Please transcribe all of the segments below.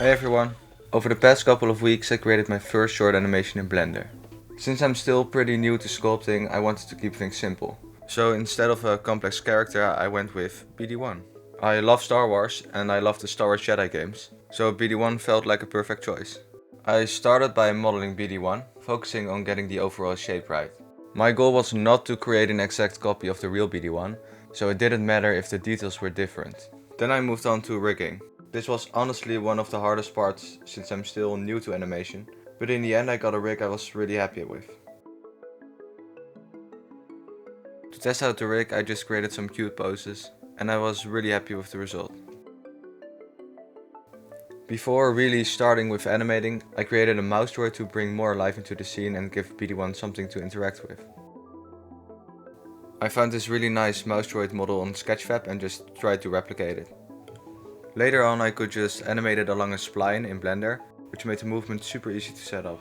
Hey everyone! Over the past couple of weeks I created my first short animation in Blender. Since I'm still pretty new to sculpting, I wanted to keep things simple. So instead of a complex character, I went with BD-1. I love Star Wars and I love the Star Wars Jedi games, so BD-1 felt like a perfect choice. I started by modeling BD-1, focusing on getting the overall shape right. My goal was not to create an exact copy of the real BD-1, so it didn't matter if the details were different. Then I moved on to rigging. This was honestly one of the hardest parts since I'm still new to animation, but in the end I got a rig I was really happy with. To test out the rig I just created some cute poses and I was really happy with the result. Before really starting with animating, I created a mouse droid to bring more life into the scene and give BD-1 something to interact with. I found this really nice mouse droid model on Sketchfab and just tried to replicate it. Later on I could just animate it along a spline in Blender, which made the movement super easy to set up.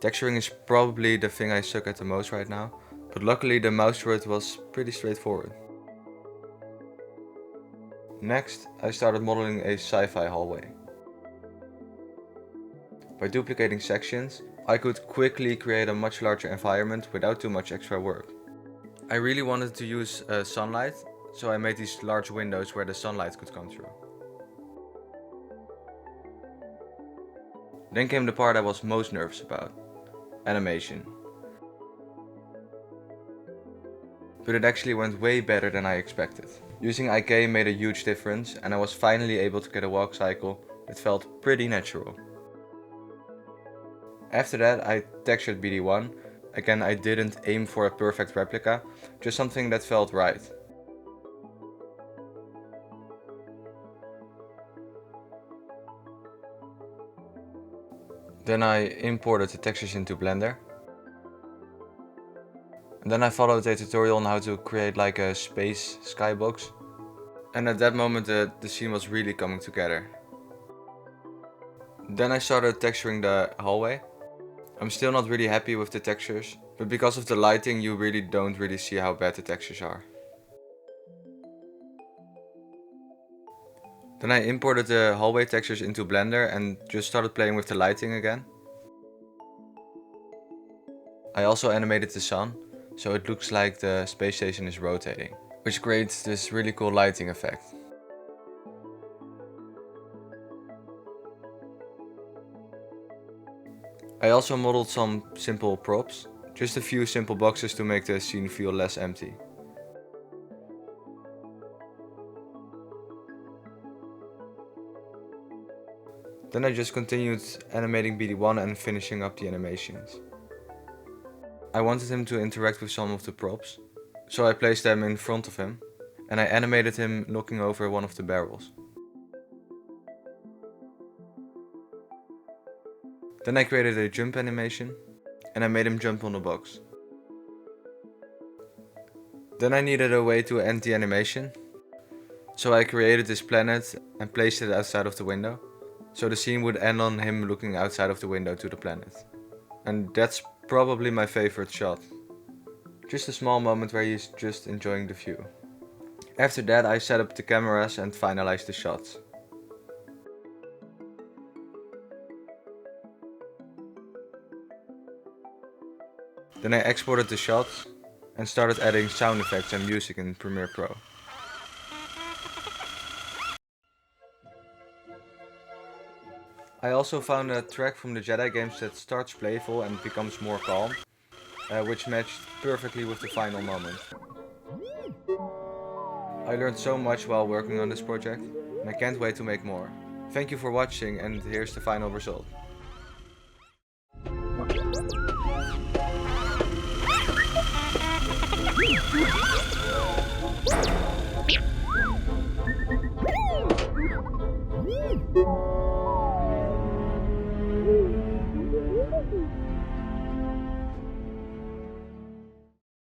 Texturing is probably the thing I suck at the most right now, but luckily the mouse droid was pretty straightforward. Next, I started modeling a sci-fi hallway. By duplicating sections, I could quickly create a much larger environment without too much extra work. I really wanted to use sunlight, so I made these large windows where the sunlight could come through. Then came the part I was most nervous about: animation. But it actually went way better than I expected. Using IK made a huge difference and I was finally able to get a walk cycle that felt pretty natural. After that I textured BD-1. Again, I didn't aim for a perfect replica, just something that felt right. Then I imported the textures into Blender. And then I followed a tutorial on how to create like a space skybox. And at that moment the scene was really coming together. Then I started texturing the hallway. I'm still not really happy with the textures, but because of the lighting you really don't see how bad the textures are. Then I imported the hallway textures into Blender and just started playing with the lighting again. I also animated the sun, so it looks like the space station is rotating, which creates this really cool lighting effect. I also modeled some simple props, just a few simple boxes to make the scene feel less empty. Then I just continued animating BD-1 and finishing up the animations. I wanted him to interact with some of the props, so I placed them in front of him and I animated him looking over one of the barrels. Then I created a jump animation and I made him jump on the box. Then I needed a way to end the animation, so I created this planet and placed it outside of the window, so the scene would end on him looking outside of the window to the planet. And that's probably my favorite shot. Just a small moment where he's just enjoying the view. After that I set up the cameras and finalized the shots. Then I exported the shots and started adding sound effects and music in Premiere Pro. I also found a track from the Jedi games that starts playful and becomes more calm, which matched perfectly with the final moment. I learned so much while working on this project, and I can't wait to make more. Thank you for watching, and here's the final result. Woo!